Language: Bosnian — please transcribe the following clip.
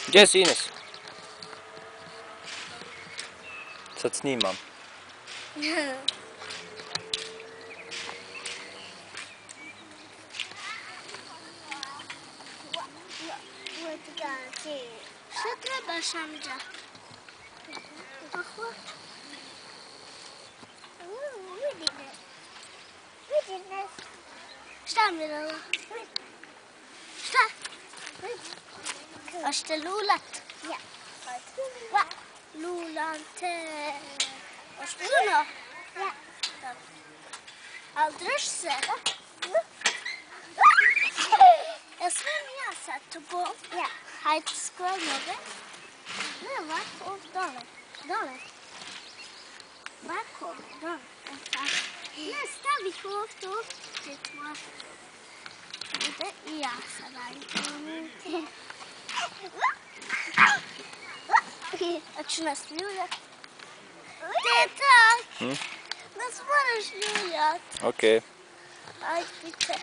Gdje si, Ines? Sad snimam. Šta trebaš, Amđa? Vidi me. Šta, Mirala? Šta? Hoćete lulat? Ja. Lulam te. Hoć puno? Ja. Ali drž se. Jel smijem ja sad tobom? Ja. Hajde sklon noge. Ne, ovako, ovdje dole. Dole. Ovako, dole. Ne, stavi ih ovdje, ovdje tvoje. Ide i ja sad radim. Hoću nas ljuljat. Teta, nas moraš ljuljat. Okej. Ajde, pite.